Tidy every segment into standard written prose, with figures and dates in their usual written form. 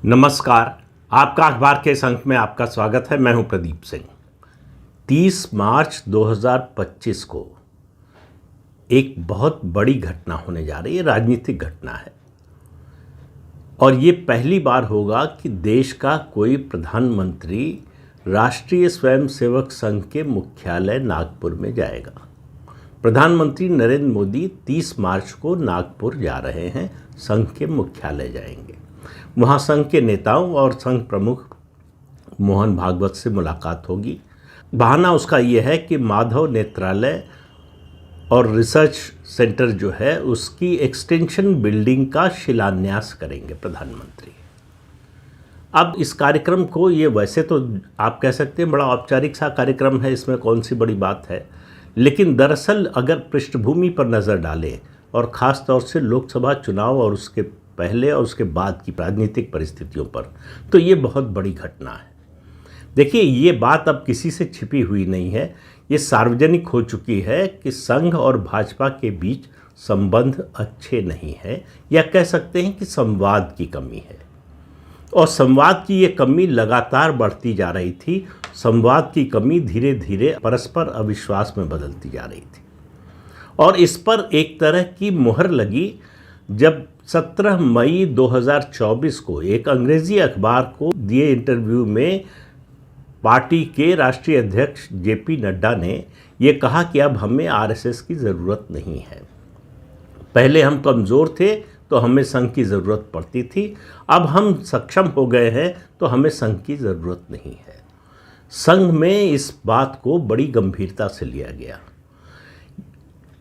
नमस्कार। आपका अखबार के इस अंक में आपका स्वागत है। मैं हूं प्रदीप सिंह। 30 मार्च 2025 को एक बहुत बड़ी घटना होने जा रही है, राजनीतिक घटना है। और ये पहली बार होगा कि देश का कोई प्रधानमंत्री राष्ट्रीय स्वयंसेवक संघ के मुख्यालय नागपुर में जाएगा। प्रधानमंत्री नरेंद्र मोदी 30 मार्च को नागपुर जा रहे हैं, संघ के मुख्यालय जाएंगे। वहाँ संघ के नेताओं और संघ प्रमुख मोहन भागवत से मुलाकात होगी। बहाना उसका ये है कि माधव नेत्रालय और रिसर्च सेंटर जो है उसकी एक्सटेंशन बिल्डिंग का शिलान्यास करेंगे प्रधानमंत्री। अब इस कार्यक्रम को, ये वैसे तो आप कह सकते हैं बड़ा औपचारिक सा कार्यक्रम है, इसमें कौन सी बड़ी बात है, लेकिन दरअसल अगर पृष्ठभूमि पर नज़र डालें और ख़ास तौर से लोकसभा चुनाव और उसके पहले और उसके बाद की राजनीतिक परिस्थितियों पर, तो ये बहुत बड़ी घटना है। देखिए, ये बात अब किसी से छिपी हुई नहीं है, ये सार्वजनिक हो चुकी है कि संघ और भाजपा के बीच संबंध अच्छे नहीं है, या कह सकते हैं कि संवाद की कमी है। और संवाद की ये कमी लगातार बढ़ती जा रही थी। संवाद की कमी धीरे धीरे परस्पर अविश्वास में बदलती जा रही थी। और इस पर एक तरह की मुहर लगी जब 17 मई 2024 को एक अंग्रेजी अखबार को दिए इंटरव्यू में पार्टी के राष्ट्रीय अध्यक्ष जेपी नड्डा ने ये कहा कि अब हमें आरएसएस की ज़रूरत नहीं है। पहले हम कमज़ोर थे तो हमें संघ की ज़रूरत पड़ती थी, अब हम सक्षम हो गए हैं तो हमें संघ की ज़रूरत नहीं है। संघ में इस बात को बड़ी गंभीरता से लिया गया।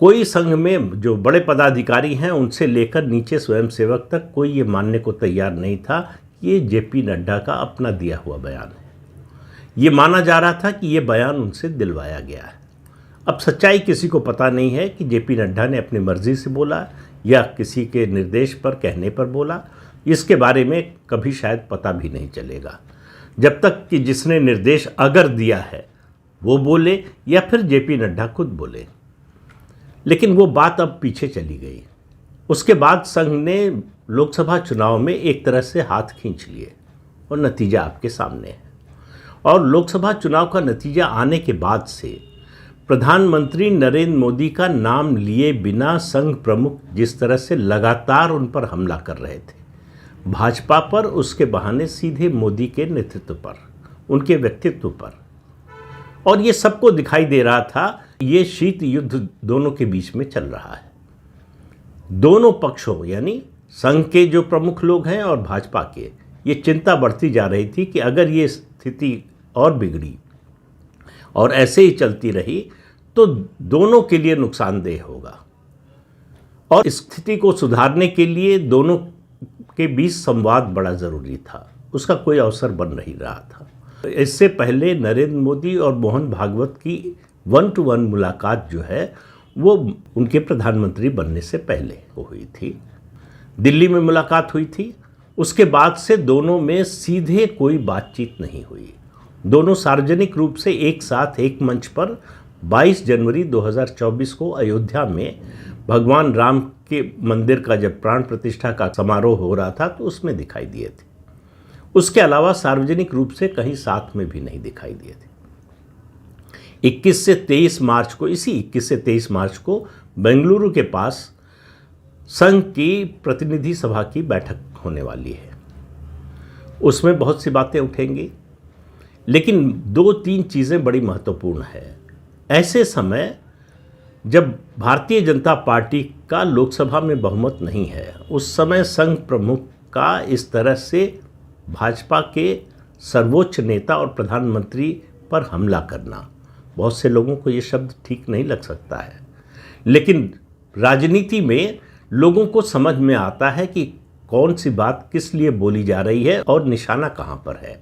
कोई संघ में जो बड़े पदाधिकारी हैं उनसे लेकर नीचे स्वयंसेवक तक कोई ये मानने को तैयार नहीं था कि ये जेपी नड्डा का अपना दिया हुआ बयान है। ये माना जा रहा था कि ये बयान उनसे दिलवाया गया है। अब सच्चाई किसी को पता नहीं है कि जेपी नड्डा ने अपनी मर्जी से बोला या किसी के निर्देश पर, कहने पर बोला। इसके बारे में कभी शायद पता भी नहीं चलेगा जब तक कि जिसने निर्देश अगर दिया है वो बोले या फिर जेपी नड्डा खुद बोले। लेकिन वो बात अब पीछे चली गई। उसके बाद संघ ने लोकसभा चुनाव में एक तरह से हाथ खींच लिए और नतीजा आपके सामने है। और लोकसभा चुनाव का नतीजा आने के बाद से प्रधानमंत्री नरेंद्र मोदी का नाम लिए बिना संघ प्रमुख जिस तरह से लगातार उन पर हमला कर रहे थे, भाजपा पर, उसके बहाने सीधे मोदी के नेतृत्व पर, उनके व्यक्तित्व पर, और ये सबको दिखाई दे रहा था ये शीत युद्ध दोनों के बीच में चल रहा है। दोनों पक्षों यानी संघ के जो प्रमुख लोग हैं और भाजपा के, ये चिंता बढ़ती जा रही थी कि अगर ये स्थिति और बिगड़ी और ऐसे ही चलती रही तो दोनों के लिए नुकसानदेह होगा। और इस स्थिति को सुधारने के लिए दोनों के बीच संवाद बड़ा ज़रूरी था। उसका कोई अवसर बन नहीं रहा था। इससे पहले नरेंद्र मोदी और मोहन भागवत की 1-to-1 मुलाकात जो है वो उनके प्रधानमंत्री बनने से पहले हुई थी। दिल्ली में मुलाकात हुई थी। उसके बाद से दोनों में सीधे कोई बातचीत नहीं हुई। दोनों सार्वजनिक रूप से एक साथ एक मंच पर 22 जनवरी 2024 को अयोध्या में भगवान राम के मंदिर का जब प्राण प्रतिष्ठा का समारोह हो रहा था तो उसमें दिखाई दिए थे। उसके अलावा सार्वजनिक रूप से कहीं साथ में भी नहीं दिखाई दिए थे। 21 से 23 मार्च को, इसी 21 से 23 मार्च को बेंगलुरु के पास संघ की प्रतिनिधि सभा की बैठक होने वाली है। उसमें बहुत सी बातें उठेंगी, लेकिन 2-3 चीज़ें बड़ी महत्वपूर्ण है। ऐसे समय जब भारतीय जनता पार्टी का लोकसभा में बहुमत नहीं है, उस समय संघ प्रमुख का इस तरह से भाजपा के सर्वोच्च नेता और प्रधानमंत्री पर हमला करना, बहुत से लोगों को ये शब्द ठीक नहीं लग सकता है, लेकिन राजनीति में लोगों को समझ में आता है कि कौन सी बात किस लिए बोली जा रही है और निशाना कहाँ पर है।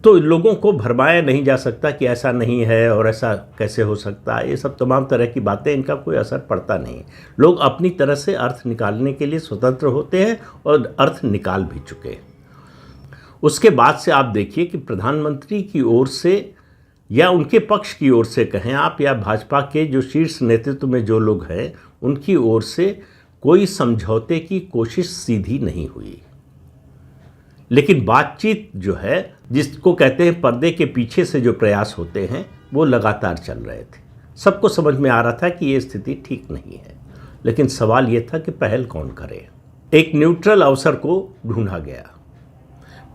तो लोगों को भरमाया नहीं जा सकता कि ऐसा नहीं है और ऐसा कैसे हो सकता है। ये सब तमाम तरह की बातें, इनका कोई असर पड़ता नहीं। लोग अपनी तरह से अर्थ निकालने के लिए स्वतंत्र होते हैं और अर्थ निकाल भी चुके हैं। उसके बाद से आप देखिए कि प्रधानमंत्री की ओर से या उनके पक्ष की ओर से कहें आप, या भाजपा के जो शीर्ष नेतृत्व में जो लोग हैं उनकी ओर से कोई समझौते की कोशिश सीधी नहीं हुई। लेकिन बातचीत जो है, जिसको कहते हैं पर्दे के पीछे से जो प्रयास होते हैं, वो लगातार चल रहे थे। सबको समझ में आ रहा था कि ये स्थिति ठीक नहीं है, लेकिन सवाल ये था कि पहल कौन करे। एक न्यूट्रल अवसर को ढूंढा गया।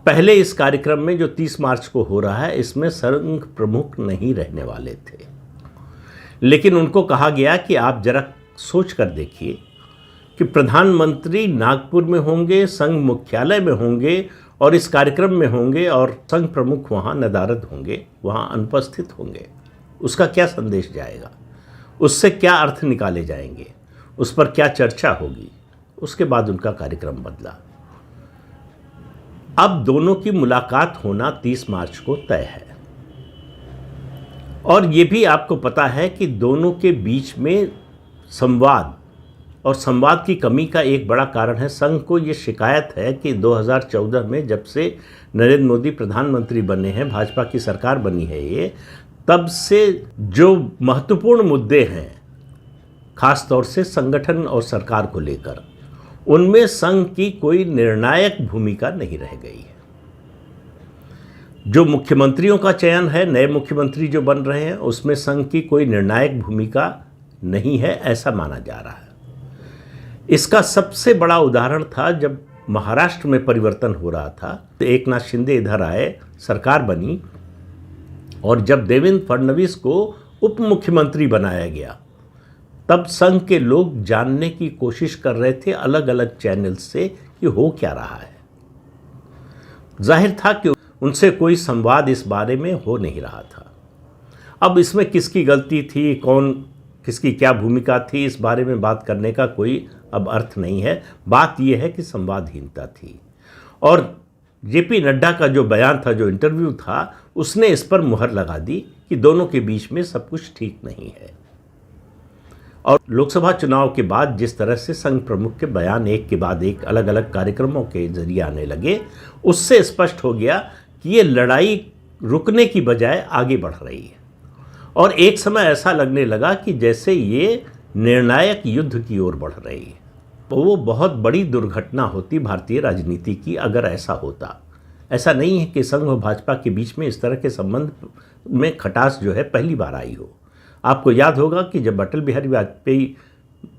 पहले इस कार्यक्रम में जो 30 मार्च को हो रहा है, इसमें संघ प्रमुख नहीं रहने वाले थे, लेकिन उनको कहा गया कि आप जरा सोच कर देखिए कि प्रधानमंत्री नागपुर में होंगे, संघ मुख्यालय में होंगे और इस कार्यक्रम में होंगे, और संघ प्रमुख वहाँ नदारद होंगे, वहाँ अनुपस्थित होंगे। उसका क्या संदेश जाएगा, उससे क्या अर्थ निकाले जाएंगे, उस पर क्या चर्चा होगी। उसके बाद उनका कार्यक्रम बदला। अब दोनों की मुलाकात होना 30 मार्च को तय है, और ये भी आपको पता है कि दोनों के बीच में संवाद और संवाद की कमी का एक बड़ा कारण है। संघ को ये शिकायत है कि 2014 में जब से नरेंद्र मोदी प्रधानमंत्री बने हैं, भाजपा की सरकार बनी है ये, तब से जो महत्वपूर्ण मुद्दे हैं, खास तौर से संगठन और सरकार को लेकर, उनमें संघ की कोई निर्णायक भूमिका नहीं रह गई है। जो मुख्यमंत्रियों का चयन है, नए मुख्यमंत्री जो बन रहे हैं, उसमें संघ की कोई निर्णायक भूमिका नहीं है, ऐसा माना जा रहा है। इसका सबसे बड़ा उदाहरण था जब महाराष्ट्र में परिवर्तन हो रहा था, तो एकनाथ शिंदे इधर आए, सरकार बनी, और जब देवेंद्र फडणवीस को उप मुख्यमंत्री बनाया गया, तब संघ के लोग जानने की कोशिश कर रहे थे अलग अलग चैनल से कि हो क्या रहा है। जाहिर था कि उनसे कोई संवाद इस बारे में हो नहीं रहा था। अब इसमें किसकी गलती थी, कौन किसकी क्या भूमिका थी, इस बारे में बात करने का कोई अब अर्थ नहीं है। बात यह है कि संवादहीनता थी, और जेपी नड्डा का जो बयान था, जो इंटरव्यू था, उसने इस पर मुहर लगा दी कि दोनों के बीच में सब कुछ ठीक नहीं है। और लोकसभा चुनाव के बाद जिस तरह से संघ प्रमुख के बयान एक के बाद एक अलग अलग कार्यक्रमों के जरिए आने लगे, उससे स्पष्ट हो गया कि ये लड़ाई रुकने की बजाय आगे बढ़ रही है, और एक समय ऐसा लगने लगा कि जैसे ये निर्णायक युद्ध की ओर बढ़ रही है। वो बहुत बड़ी दुर्घटना होती भारतीय राजनीति की अगर ऐसा होता। ऐसा नहीं है कि संघ और भाजपा के बीच में इस तरह के संबंध में खटास जो है पहली बार आई हो। आपको याद होगा कि जब अटल बिहारी वाजपेयी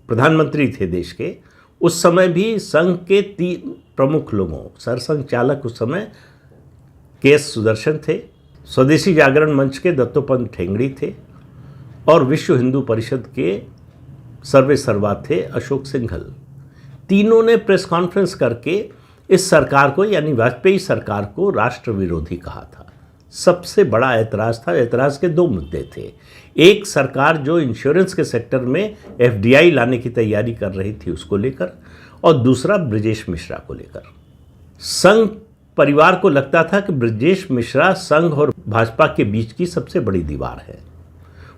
प्रधानमंत्री थे देश के, उस समय भी संघ के 3 प्रमुख लोगों, सरसंघ चालक उस समय के.एस. सुदर्शन थे, स्वदेशी जागरण मंच के दत्तोपंत ठेंगड़ी थे, और विश्व हिंदू परिषद के सर्वे सर्वा थे अशोक सिंघल। तीनों ने प्रेस कॉन्फ्रेंस करके इस सरकार को, यानी वाजपेयी सरकार को, राष्ट्र विरोधी कहा था। सबसे बड़ा ऐतराज़ था। ऐतराज़ के 2 मुद्दे थे। एक, सरकार जो इंश्योरेंस के सेक्टर में FDI लाने की तैयारी कर रही थी उसको लेकर, और दूसरा ब्रजेश मिश्रा को लेकर। संघ परिवार को लगता था कि ब्रजेश मिश्रा संघ और भाजपा के बीच की सबसे बड़ी दीवार है,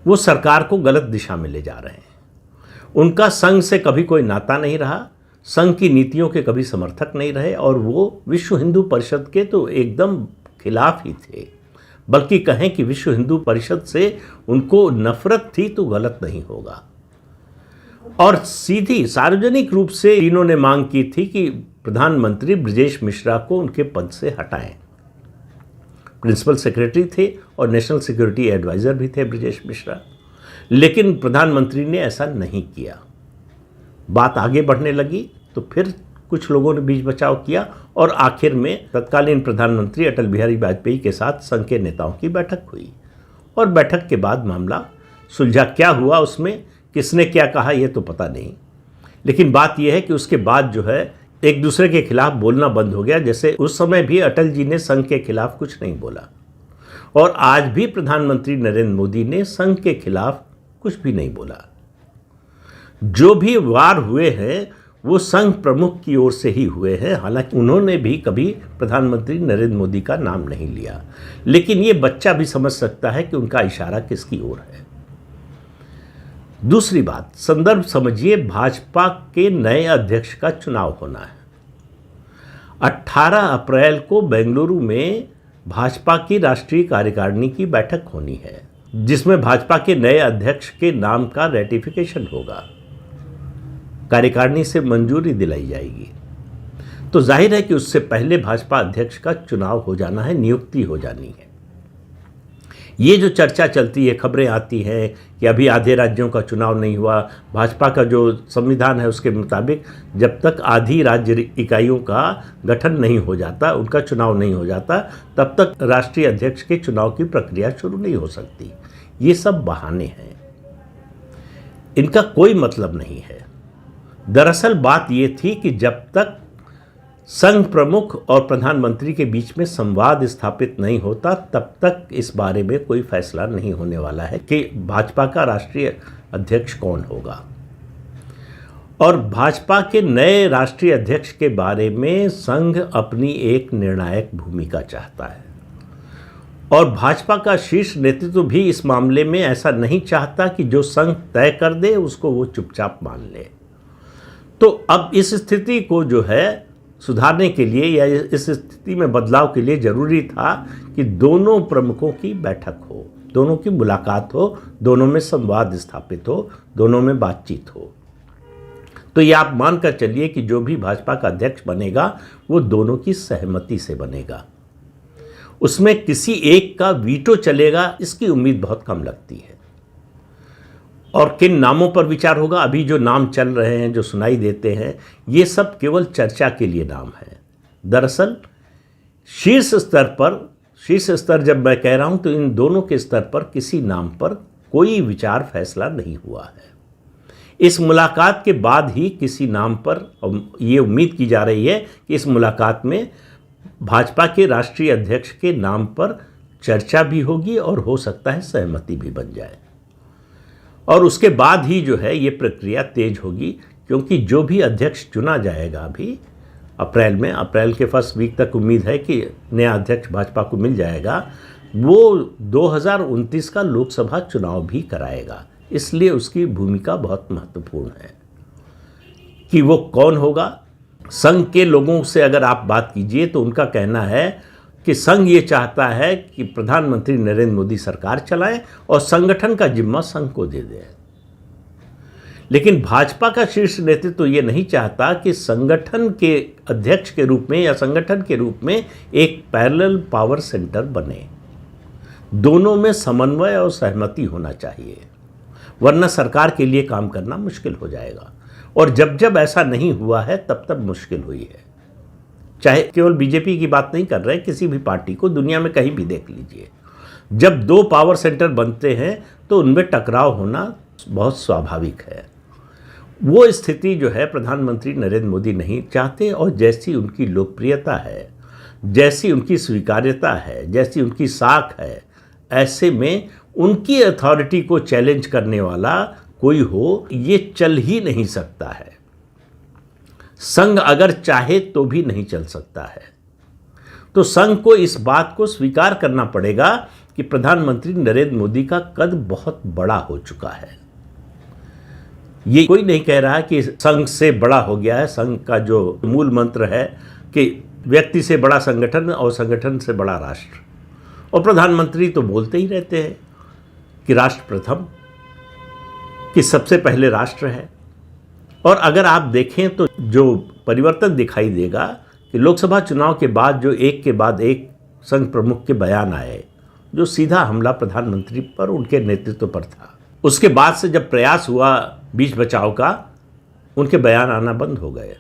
वो सरकार को गलत दिशा में ले जा रहे हैं। उनका संघ से कभी कोई नाता नहीं रहा, संघ की नीतियों के कभी समर्थक नहीं रहे, और वो विश्व हिंदू परिषद के तो एकदम खिलाफ ही थे। बल्कि कहें कि विश्व हिंदू परिषद से उनको नफरत थी तो गलत नहीं होगा। और सीधी सार्वजनिक रूप से तीनों ने मांग की थी कि प्रधानमंत्री ब्रजेश मिश्रा को उनके पद से हटाएं। प्रिंसिपल सेक्रेटरी थे और नेशनल सिक्योरिटी एडवाइजर भी थे ब्रजेश मिश्रा, लेकिन प्रधानमंत्री ने ऐसा नहीं किया। बात आगे बढ़ने लगी तो फिर कुछ लोगों ने बीच बचाव किया, और आखिर में तत्कालीन प्रधानमंत्री अटल बिहारी वाजपेयी के साथ संघ के नेताओं की बैठक हुई, और बैठक के बाद मामला सुलझा। क्या हुआ उसमें, किसने क्या कहा, यह तो पता नहीं, लेकिन बात यह है कि उसके बाद जो है एक दूसरे के खिलाफ बोलना बंद हो गया। जैसे उस समय भी अटल जी ने संघ के खिलाफ कुछ नहीं बोला, और आज भी प्रधानमंत्री नरेंद्र मोदी ने संघ के खिलाफ कुछ भी नहीं बोला। जो भी वार हुए हैं वो संघ प्रमुख की ओर से ही हुए हैं, हालांकि उन्होंने भी कभी प्रधानमंत्री नरेंद्र मोदी का नाम नहीं लिया, लेकिन ये बच्चा भी समझ सकता है कि उनका इशारा किसकी ओर है। दूसरी बात, संदर्भ समझिए, भाजपा के नए अध्यक्ष का चुनाव होना है। 18 अप्रैल को बेंगलुरु में भाजपा की राष्ट्रीय कार्यकारिणी की बैठक होनी है, जिसमें भाजपा के नए अध्यक्ष के नाम का रेटिफिकेशन होगा, कार्यकारिणी से मंजूरी दिलाई जाएगी। तो जाहिर है कि उससे पहले भाजपा अध्यक्ष का चुनाव हो जाना है, नियुक्ति हो जानी है। ये जो चर्चा चलती है, खबरें आती हैं कि अभी आधे राज्यों का चुनाव नहीं हुआ, भाजपा का जो संविधान है उसके मुताबिक जब तक आधी राज्य इकाइयों का गठन नहीं हो जाता, उनका चुनाव नहीं हो जाता, तब तक राष्ट्रीय अध्यक्ष के चुनाव की प्रक्रिया शुरू नहीं हो सकती। ये सब बहाने हैं, इनका कोई मतलब नहीं है। दरअसल बात ये थी कि जब तक संघ प्रमुख और प्रधानमंत्री के बीच में संवाद स्थापित नहीं होता, तब तक इस बारे में कोई फैसला नहीं होने वाला है कि भाजपा का राष्ट्रीय अध्यक्ष कौन होगा। और भाजपा के नए राष्ट्रीय अध्यक्ष के बारे में संघ अपनी एक निर्णायक भूमिका चाहता है, और भाजपा का शीर्ष नेतृत्व भी इस मामले में ऐसा नहीं चाहता कि जो संघ तय कर दे उसको वो चुपचाप मान ले। तो अब इस स्थिति को जो है सुधारने के लिए या इस स्थिति में बदलाव के लिए ज़रूरी था कि दोनों प्रमुखों की बैठक हो, दोनों की मुलाकात हो, दोनों में संवाद स्थापित हो, दोनों में बातचीत हो। तो ये आप मानकर चलिए कि जो भी भाजपा का अध्यक्ष बनेगा वो दोनों की सहमति से बनेगा, उसमें किसी एक का वीटो चलेगा, इसकी उम्मीद बहुत कम लगती है। और किन नामों पर विचार होगा, अभी जो नाम चल रहे हैं, जो सुनाई देते हैं, ये सब केवल चर्चा के लिए नाम है। दरअसल शीर्ष स्तर जब मैं कह रहा हूं तो इन दोनों के स्तर पर किसी नाम पर कोई विचार फैसला नहीं हुआ है। इस मुलाकात के बाद ही किसी नाम पर ये उम्मीद की जा रही है कि इस मुलाकात में भाजपा के राष्ट्रीय अध्यक्ष के नाम पर चर्चा भी होगी और हो सकता है सहमति भी बन जाए। और उसके बाद ही जो है ये प्रक्रिया तेज होगी, क्योंकि जो भी अध्यक्ष चुना जाएगा अभी अप्रैल के फर्स्ट वीक तक उम्मीद है कि नया अध्यक्ष भाजपा को मिल जाएगा, वो 2029 का लोकसभा चुनाव भी कराएगा। इसलिए उसकी भूमिका बहुत महत्वपूर्ण है कि वो कौन होगा। संघ के लोगों से अगर आप बात कीजिए तो उनका कहना है कि संघ ये चाहता है कि प्रधानमंत्री नरेंद्र मोदी सरकार चलाए और संगठन का जिम्मा संघ को दे दे। लेकिन भाजपा का शीर्ष नेतृत्व तो ये नहीं चाहता कि संगठन के अध्यक्ष के रूप में या संगठन के रूप में एक पैरेलल पावर सेंटर बने। दोनों में समन्वय और सहमति होना चाहिए, वरना सरकार के लिए काम करना मुश्किल हो जाएगा। और जब जब ऐसा नहीं हुआ है तब तब मुश्किल हुई है। चाहे केवल बीजेपी की बात नहीं कर रहे, किसी भी पार्टी को दुनिया में कहीं भी देख लीजिए, जब दो पावर सेंटर बनते हैं तो उनमें टकराव होना बहुत स्वाभाविक है। वो स्थिति जो है प्रधानमंत्री नरेंद्र मोदी नहीं चाहते, और जैसी उनकी लोकप्रियता है, जैसी उनकी स्वीकार्यता है, जैसी उनकी साख है, ऐसे में उनकी अथॉरिटी को चैलेंज करने वाला कोई हो ये चल ही नहीं सकता है। संघ अगर चाहे तो भी नहीं चल सकता है। तो संघ को इस बात को स्वीकार करना पड़ेगा कि प्रधानमंत्री नरेंद्र मोदी का कद बहुत बड़ा हो चुका है। ये कोई नहीं कह रहा कि संघ से बड़ा हो गया है। संघ का जो मूल मंत्र है कि व्यक्ति से बड़ा संगठन और संगठन से बड़ा राष्ट्र, और प्रधानमंत्री तो बोलते ही रहते हैं कि राष्ट्र प्रथम, कि सबसे पहले राष्ट्र है। और अगर आप देखें तो जो परिवर्तन दिखाई देगा कि लोकसभा चुनाव के बाद जो एक के बाद एक संघ प्रमुख के बयान आए, जो सीधा हमला प्रधानमंत्री पर, उनके नेतृत्व पर था, उसके बाद से जब प्रयास हुआ बीच बचाव का, उनके बयान आना बंद हो गए।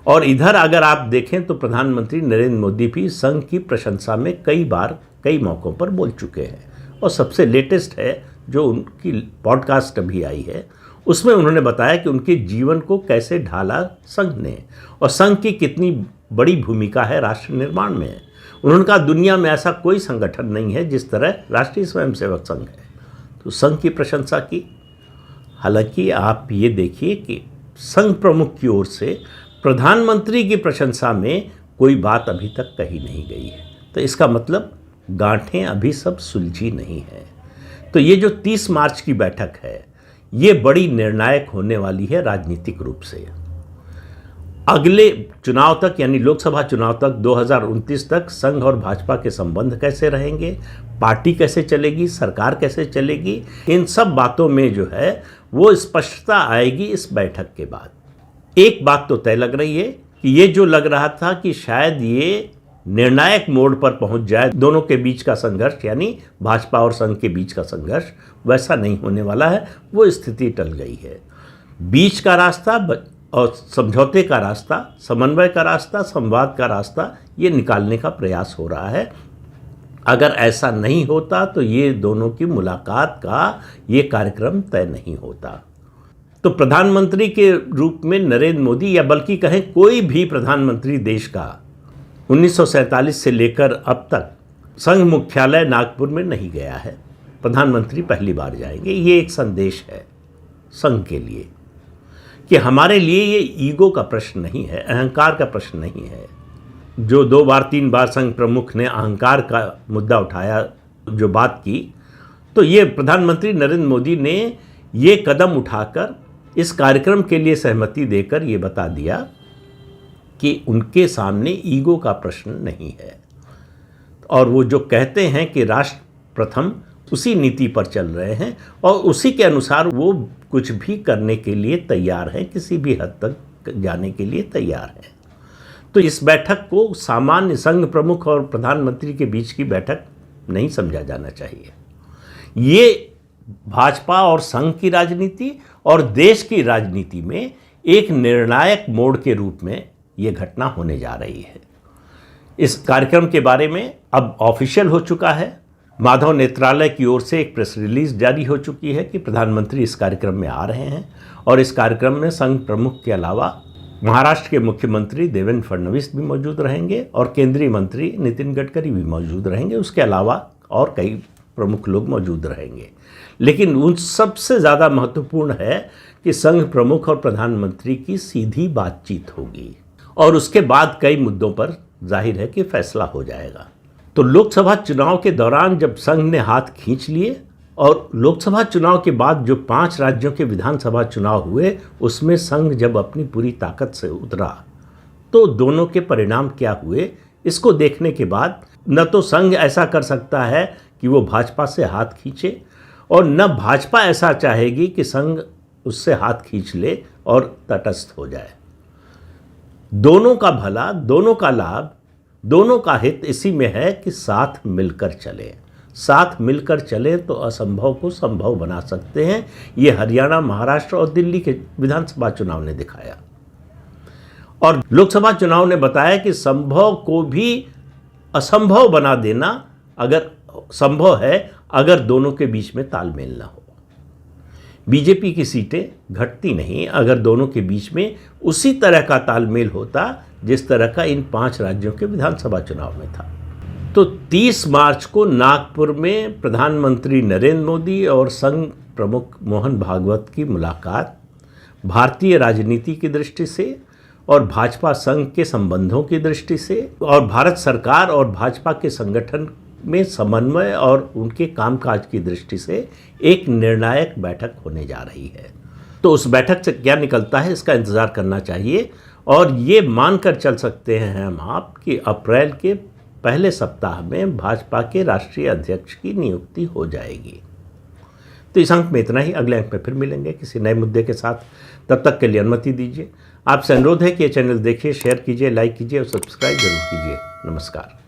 और इधर अगर आप देखें तो प्रधानमंत्री नरेंद्र मोदी भी संघ की प्रशंसा में कई बार कई मौक़ों पर बोल चुके हैं। और सबसे लेटेस्ट है जो उनकी पॉडकास्ट अभी आई है, उसमें उन्होंने बताया कि उनके जीवन को कैसे ढाला संघ ने, और संघ की कितनी बड़ी भूमिका है राष्ट्र निर्माण में। उन्होंने कहा दुनिया में ऐसा कोई संगठन नहीं है जिस तरह राष्ट्रीय स्वयंसेवक संघ है। तो संघ की प्रशंसा की। हालांकि आप ये देखिए कि संघ प्रमुख की ओर से प्रधानमंत्री की प्रशंसा में कोई बात अभी तक कही नहीं गई है। तो इसका मतलब गांठें अभी सब सुलझी नहीं है। तो ये जो 30 मार्च की बैठक है, ये बड़ी निर्णायक होने वाली है राजनीतिक रूप से। अगले चुनाव तक, यानी लोकसभा चुनाव तक 2029 तक संघ और भाजपा के संबंध कैसे रहेंगे, पार्टी कैसे चलेगी, सरकार कैसे चलेगी, इन सब बातों में जो है वो स्पष्टता आएगी इस बैठक के बाद। एक बात तो तय लग रही है कि ये जो लग रहा था कि शायद ये निर्णायक मोड़ पर पहुंच जाए, दोनों के बीच का संघर्ष यानी भाजपा और संघ के बीच का संघर्ष, वैसा नहीं होने वाला है। वो स्थिति टल गई है। बीच का रास्ता और समझौते का रास्ता, समन्वय का रास्ता, संवाद का रास्ता ये निकालने का प्रयास हो रहा है। अगर ऐसा नहीं होता तो ये दोनों की मुलाकात का ये कार्यक्रम तय नहीं होता। तो प्रधानमंत्री के रूप में नरेंद्र मोदी, या बल्कि कहें कोई भी प्रधानमंत्री देश का, 1947 से लेकर अब तक संघ मुख्यालय नागपुर में नहीं गया है। प्रधानमंत्री पहली बार जाएंगे। ये एक संदेश है संघ के लिए कि हमारे लिए ये ईगो का प्रश्न नहीं है, अहंकार का प्रश्न नहीं है। जो 2 बार 3 बार संघ प्रमुख ने अहंकार का मुद्दा उठाया, जो बात की, तो ये प्रधानमंत्री नरेंद्र मोदी ने ये कदम उठाकर इस कार्यक्रम के लिए सहमति देकर ये बता दिया कि उनके सामने ईगो का प्रश्न नहीं है। और वो जो कहते हैं कि राष्ट्र प्रथम, उसी नीति पर चल रहे हैं और उसी के अनुसार वो कुछ भी करने के लिए तैयार हैं, किसी भी हद तक जाने के लिए तैयार हैं। तो इस बैठक को सामान्य संघ प्रमुख और प्रधानमंत्री के बीच की बैठक नहीं समझा जाना चाहिए। ये भाजपा और संघ की राजनीति और देश की राजनीति में एक निर्णायक मोड़ के रूप में ये घटना होने जा रही है। इस कार्यक्रम के बारे में अब ऑफिशियल हो चुका है। माधव नेत्रालय की ओर से एक प्रेस रिलीज जारी हो चुकी है कि प्रधानमंत्री इस कार्यक्रम में आ रहे हैं और इस कार्यक्रम में संघ प्रमुख के अलावा महाराष्ट्र के मुख्यमंत्री देवेंद्र फडणवीस भी मौजूद रहेंगे और केंद्रीय मंत्री नितिन गडकरी भी मौजूद रहेंगे। उसके अलावा और कई प्रमुख लोग मौजूद रहेंगे। लेकिन उन सबसे ज़्यादा महत्वपूर्ण है कि संघ प्रमुख और प्रधानमंत्री की सीधी बातचीत होगी और उसके बाद कई मुद्दों पर जाहिर है कि फैसला हो जाएगा। तो लोकसभा चुनाव के दौरान जब संघ ने हाथ खींच लिए और लोकसभा चुनाव के बाद जो 5 राज्यों के विधानसभा चुनाव हुए, उसमें संघ जब अपनी पूरी ताकत से उतरा, तो दोनों के परिणाम क्या हुए, इसको देखने के बाद न तो संघ ऐसा कर सकता है कि वो भाजपा से हाथ खींचे और न भाजपा ऐसा चाहेगी कि संघ उससे हाथ खींच ले और तटस्थ हो जाए। दोनों का भला, दोनों का लाभ, दोनों का हित इसी में है कि साथ मिलकर चलें। साथ मिलकर चलें तो असंभव को संभव बना सकते हैं। ये हरियाणा, महाराष्ट्र और दिल्ली के विधानसभा चुनाव ने दिखाया और लोकसभा चुनाव ने बताया कि संभव को भी असंभव बना देना अगर संभव है, अगर दोनों के बीच में तालमेल ना हो। बीजेपी की सीटें घटती नहीं अगर दोनों के बीच में उसी तरह का तालमेल होता जिस तरह का इन 5 राज्यों के विधानसभा चुनाव में था। तो 30 मार्च को नागपुर में प्रधानमंत्री नरेंद्र मोदी और संघ प्रमुख मोहन भागवत की मुलाकात भारतीय राजनीति की दृष्टि से और भाजपा संघ के संबंधों की दृष्टि से और भारत सरकार और भाजपा के संगठन में समन्वय और उनके कामकाज की दृष्टि से एक निर्णायक बैठक होने जा रही है। तो उस बैठक से क्या निकलता है, इसका इंतज़ार करना चाहिए और ये मानकर चल सकते हैं हम आप कि अप्रैल के पहले सप्ताह में भाजपा के राष्ट्रीय अध्यक्ष की नियुक्ति हो जाएगी। तो इस अंक में इतना ही। अगले अंक में फिर मिलेंगे किसी नए मुद्दे के साथ। तब तक के लिए अनुमति दीजिए। आपसे अनुरोध है कि ये चैनल देखिए, शेयर कीजिए, लाइक कीजिए और सब्सक्राइब जरूर कीजिए। नमस्कार।